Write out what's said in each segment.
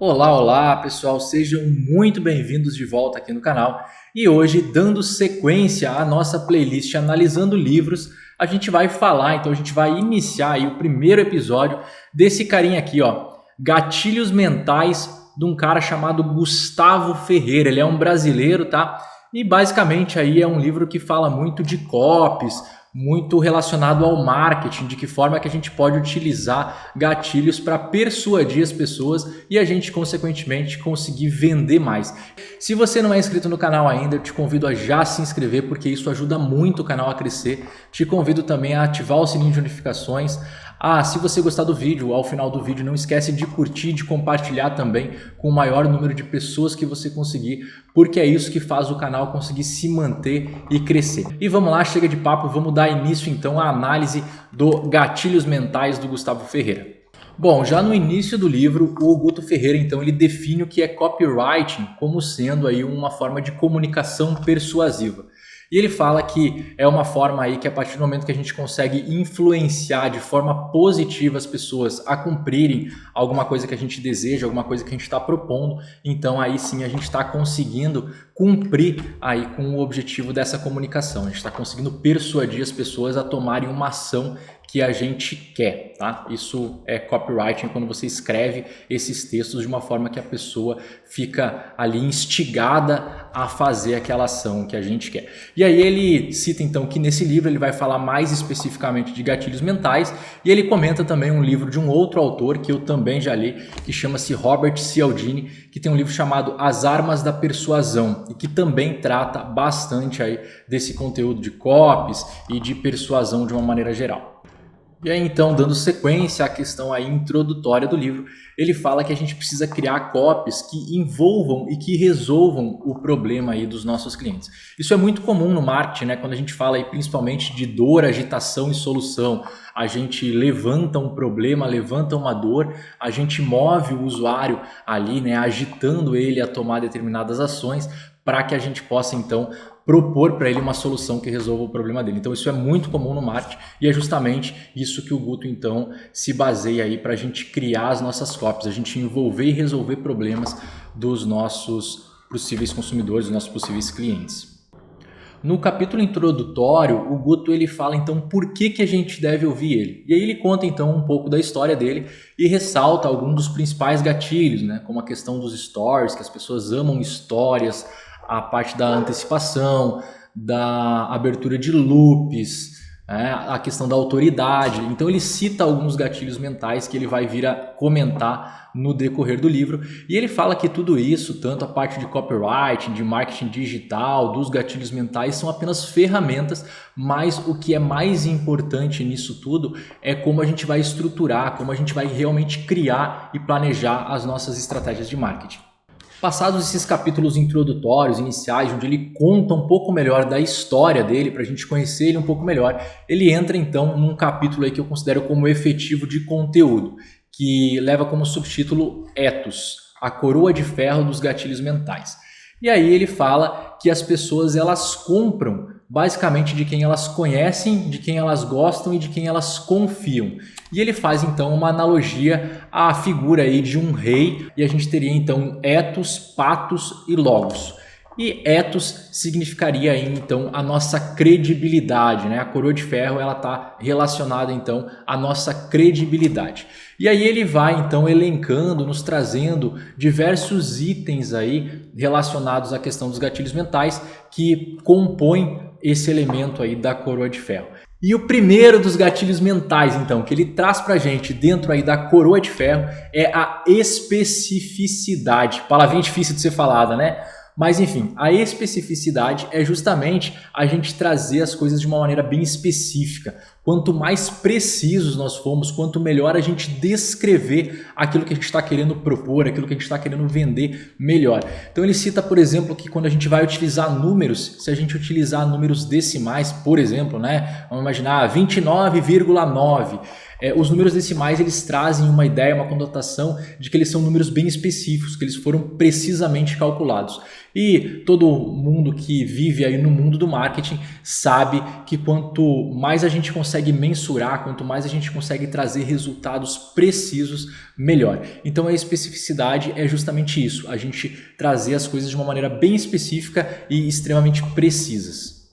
Olá, olá pessoal, sejam muito bem-vindos de volta aqui no canal e hoje, dando sequência à nossa playlist Analisando Livros, a gente vai falar, então a gente vai iniciar aí o primeiro episódio desse carinha aqui, ó, Gatilhos Mentais, de um cara chamado Gustavo Ferreira. Ele é um brasileiro, tá? E basicamente aí é um livro que fala muito de copies, muito relacionado ao marketing, de que forma que a gente pode utilizar gatilhos para persuadir as pessoas e a gente, consequentemente, conseguir vender mais. Se você não é inscrito no canal ainda, eu te convido a já se inscrever, porque isso ajuda muito o canal a crescer. Te convido também a ativar o sininho de notificações. Se você gostar do vídeo, ao final do vídeo, não esquece de curtir e de compartilhar também com o maior número de pessoas que você conseguir, porque é isso que faz o canal conseguir se manter e crescer. E vamos lá, chega de papo, vamos dar início então à análise do Gatilhos Mentais do Gustavo Ferreira. Bom, já no início do livro, o Guto Ferreira então ele define o que é copywriting como sendo aí uma forma de comunicação persuasiva. E ele fala que é uma forma aí que a partir do momento que a gente consegue influenciar de forma positiva as pessoas a cumprirem alguma coisa que a gente deseja, alguma coisa que a gente está propondo, então aí sim a gente está conseguindo cumprir aí com o objetivo dessa comunicação. A gente está conseguindo persuadir as pessoas a tomarem uma ação que a gente quer, tá? Isso é copywriting, quando você escreve esses textos de uma forma que a pessoa fica ali instigada a fazer aquela ação que a gente quer. E aí ele cita então que nesse livro ele vai falar mais especificamente de gatilhos mentais e ele comenta também um livro de um outro autor que eu também já li, que chama-se Robert Cialdini, que tem um livro chamado As Armas da Persuasão e que também trata bastante aí desse conteúdo de copies e de persuasão de uma maneira geral. E aí então, dando sequência à questão aí introdutória do livro, ele fala que a gente precisa criar copies que envolvam e que resolvam o problema aí dos nossos clientes. Isso é muito comum no marketing, né? Quando a gente fala aí principalmente de dor, agitação e solução. A gente levanta um problema, levanta uma dor, a gente move o usuário ali, né? Agitando ele a tomar determinadas ações para que a gente possa então propor para ele uma solução que resolva o problema dele. Então isso é muito comum no marketing e é justamente isso que o Guto então se baseia aí para a gente criar as nossas copies, a gente envolver e resolver problemas dos nossos possíveis consumidores, dos nossos possíveis clientes. No capítulo introdutório, o Guto ele fala então por que a gente deve ouvir ele. E aí ele conta então um pouco da história dele e ressalta alguns dos principais gatilhos, né? Como a questão dos stories, que as pessoas amam histórias, a parte da antecipação, da abertura de loops, a questão da autoridade. Então ele cita alguns gatilhos mentais que ele vai vir a comentar no decorrer do livro. E ele fala que tudo isso, tanto a parte de copywriting, de marketing digital, dos gatilhos mentais, são apenas ferramentas, mas o que é mais importante nisso tudo é como a gente vai estruturar, como a gente vai realmente criar e planejar as nossas estratégias de marketing. Passados esses capítulos introdutórios, iniciais, onde ele conta um pouco melhor da história dele, para a gente conhecer ele um pouco melhor, ele entra então num capítulo aí que eu considero como efetivo de conteúdo, que leva como subtítulo Ethos, a coroa de ferro dos gatilhos mentais. E aí ele fala que as pessoas elas compram basicamente de quem elas conhecem, de quem elas gostam e de quem elas confiam. E ele faz então uma analogia à figura aí de um rei e a gente teria então ethos, patos e logos. E ethos significaria aí, então a nossa credibilidade, né? A coroa de ferro ela está relacionada então à nossa credibilidade. E aí ele vai então elencando, nos trazendo diversos itens aí relacionados à questão dos gatilhos mentais que compõem esse elemento aí da coroa de ferro. E o primeiro dos gatilhos mentais, então, que ele traz pra gente dentro aí da coroa de ferro é a especificidade. Palavrinha difícil de ser falada, né? Mas enfim, a especificidade é justamente a gente trazer as coisas de uma maneira bem específica. Quanto mais precisos nós formos, quanto melhor a gente descrever aquilo que a gente está querendo propor, aquilo que a gente está querendo vender melhor. Então ele cita, por exemplo, que quando a gente vai utilizar números, se a gente utilizar números decimais, por exemplo, né? Vamos imaginar 29,9. Os números decimais eles trazem uma ideia, uma conotação de que eles são números bem específicos, que eles foram precisamente calculados. E todo mundo que vive aí no mundo do marketing sabe que quanto mais a gente consegue mensurar, quanto mais a gente consegue trazer resultados precisos, melhor. Então a especificidade é justamente isso, a gente trazer as coisas de uma maneira bem específica e extremamente precisas.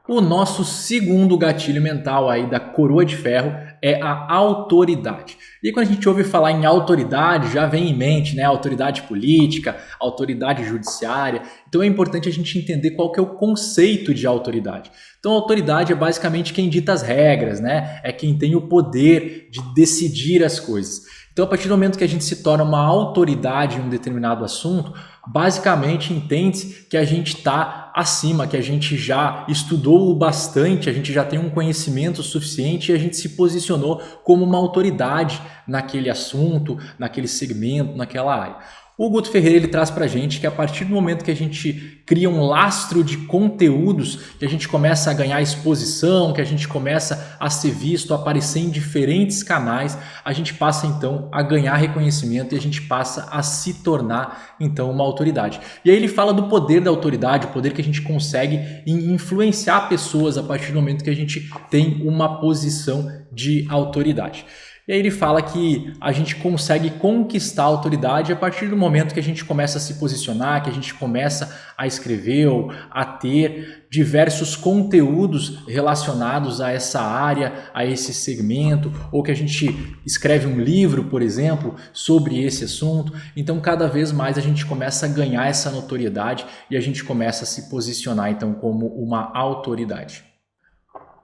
O nosso segundo gatilho mental aí da coroa de ferro é a autoridade. E quando a gente ouve falar em autoridade, já vem em mente, né, autoridade política, autoridade judiciária. Então é importante a gente entender qual que é o conceito de autoridade. Então a autoridade é basicamente quem dita as regras, né? É quem tem o poder de decidir as coisas. Então a partir do momento que a gente se torna uma autoridade em um determinado assunto, basicamente entende-se que a gente está acima, que a gente já estudou bastante, a gente já tem um conhecimento suficiente e a gente se posicionou como uma autoridade naquele assunto, naquele segmento, naquela área. O Guto Ferreira ele traz para a gente que a partir do momento que a gente cria um lastro de conteúdos, que a gente começa a ganhar exposição, que a gente começa a ser visto, a aparecer em diferentes canais, a gente passa então a ganhar reconhecimento e a gente passa a se tornar então uma autoridade. E aí ele fala do poder da autoridade, o poder que a gente consegue em influenciar pessoas a partir do momento que a gente tem uma posição de autoridade. E aí ele fala que a gente consegue conquistar a autoridade a partir do momento que a gente começa a se posicionar, que a gente começa a escrever ou a ter diversos conteúdos relacionados a essa área, a esse segmento, ou que a gente escreve um livro, por exemplo, sobre esse assunto. Então, cada vez mais a gente começa a ganhar essa notoriedade e a gente começa a se posicionar então como uma autoridade.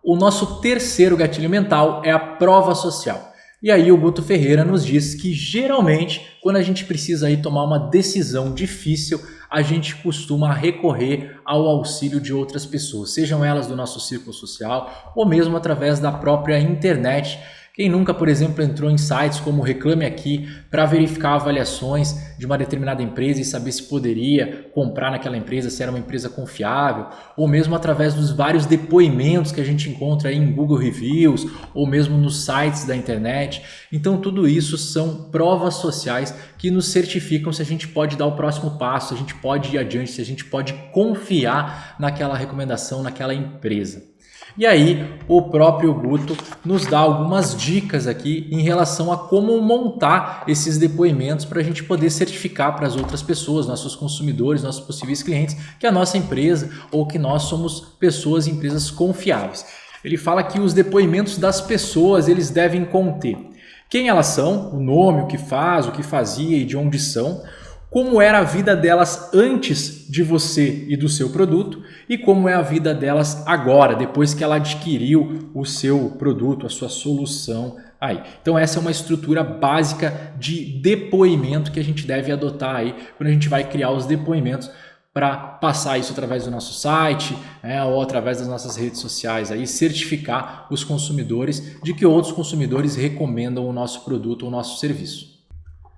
O nosso terceiro gatilho mental é a prova social. E aí o Guto Ferreira nos diz que geralmente quando a gente precisa aí tomar uma decisão difícil, a gente costuma recorrer ao auxílio de outras pessoas, sejam elas do nosso círculo social ou mesmo através da própria internet. Quem nunca, por exemplo, entrou em sites como Reclame Aqui para verificar avaliações de uma determinada empresa e saber se poderia comprar naquela empresa, se era uma empresa confiável, ou mesmo através dos vários depoimentos que a gente encontra aí em Google Reviews, ou mesmo nos sites da internet. Então tudo isso são provas sociais que nos certificam se a gente pode dar o próximo passo, se a gente pode ir adiante, se a gente pode confiar naquela recomendação, naquela empresa. E aí o próprio Guto nos dá algumas dicas aqui em relação a como montar esses depoimentos para a gente poder certificar para as outras pessoas, nossos consumidores, nossos possíveis clientes, que a nossa empresa ou que nós somos pessoas e empresas confiáveis. Ele fala que os depoimentos das pessoas eles devem conter quem elas são, o nome, o que faz, o que fazia e de onde são, como era a vida delas antes de você e do seu produto e como é a vida delas agora, depois que ela adquiriu o seu produto, a sua solução aí. Então essa é uma estrutura básica de depoimento que a gente deve adotar aí quando a gente vai criar os depoimentos para passar isso através do nosso site, ou através das nossas redes sociais, aí, certificar os consumidores de que outros consumidores recomendam o nosso produto ou o nosso serviço.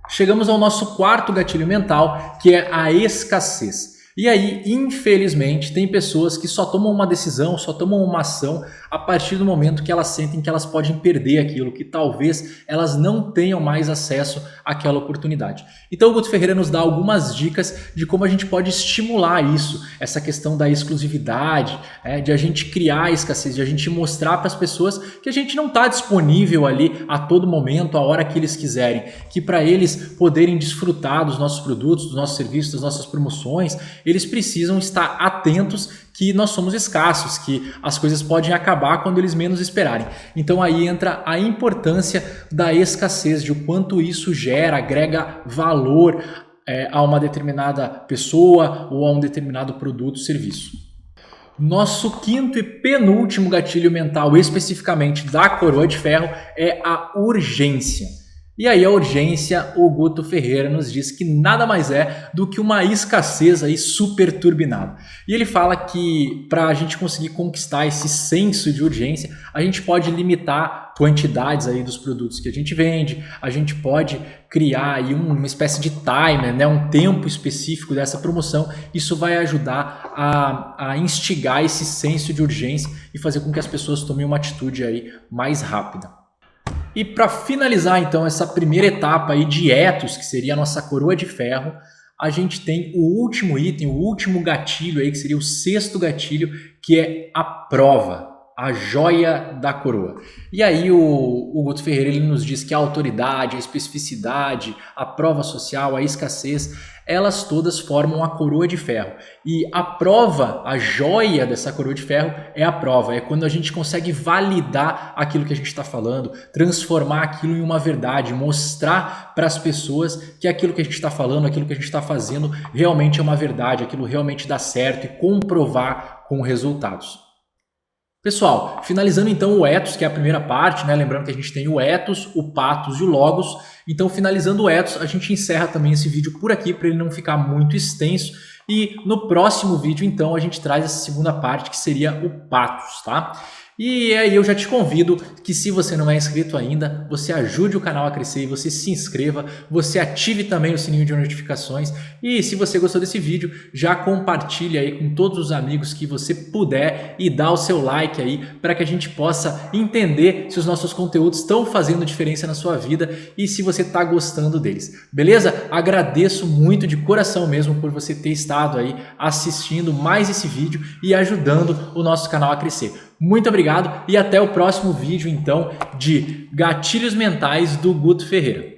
Chegamos ao nosso quarto gatilho mental, que é a escassez. E aí, infelizmente, tem pessoas que só tomam uma decisão, só tomam uma ação a partir do momento que elas sentem que elas podem perder aquilo, que talvez elas não tenham mais acesso àquela oportunidade. Então o Guto Ferreira nos dá algumas dicas de como a gente pode estimular isso, essa questão da exclusividade, de a gente criar a escassez, de a gente mostrar para as pessoas que a gente não está disponível ali a todo momento, a hora que eles quiserem, que para eles poderem desfrutar dos nossos produtos, dos nossos serviços, das nossas promoções, eles precisam estar atentos que nós somos escassos, que as coisas podem acabar quando eles menos esperarem. Então aí entra a importância da escassez, de o quanto isso gera, agrega valor a uma determinada pessoa ou a um determinado produto ou serviço. Nosso quinto e penúltimo gatilho mental, especificamente da coroa de ferro, é a urgência. E aí a urgência, o Guto Ferreira nos diz que nada mais é do que uma escassez aí super turbinada. E ele fala que para a gente conseguir conquistar esse senso de urgência, a gente pode limitar quantidades aí dos produtos que a gente vende, a gente pode criar aí uma espécie de timer, um tempo específico dessa promoção. Isso vai ajudar a instigar esse senso de urgência e fazer com que as pessoas tomem uma atitude aí mais rápida. E para finalizar então essa primeira etapa aí de ethos, que seria a nossa coroa de ferro, a gente tem o último item, o último gatilho aí, que seria o sexto gatilho, que é a prova, a joia da coroa. E aí o Guto Ferreira ele nos diz que a autoridade, a especificidade, a prova social, a escassez, elas todas formam a coroa de ferro. E a prova, a joia dessa coroa de ferro é a prova, é quando a gente consegue validar aquilo que a gente está falando, transformar aquilo em uma verdade, mostrar para as pessoas que aquilo que a gente está falando, aquilo que a gente está fazendo realmente é uma verdade, aquilo realmente dá certo e comprovar com resultados. Pessoal, finalizando então o ethos, que é a primeira parte, né? Lembrando que a gente tem o ethos, o pathos e o logos. Então, finalizando o ethos, a gente encerra também esse vídeo por aqui para ele não ficar muito extenso. E no próximo vídeo, então, a gente traz essa segunda parte, que seria o pathos, tá? E aí eu já te convido que, se você não é inscrito ainda, você ajude o canal a crescer e você se inscreva, você ative também o sininho de notificações e, se você gostou desse vídeo, já compartilhe aí com todos os amigos que você puder e dá o seu like aí para que a gente possa entender se os nossos conteúdos estão fazendo diferença na sua vida e se você está gostando deles, beleza? Agradeço muito de coração mesmo por você ter estado aí assistindo mais esse vídeo e ajudando o nosso canal a crescer. Muito obrigado e até o próximo vídeo, então, de Gatilhos Mentais do Guto Ferreira.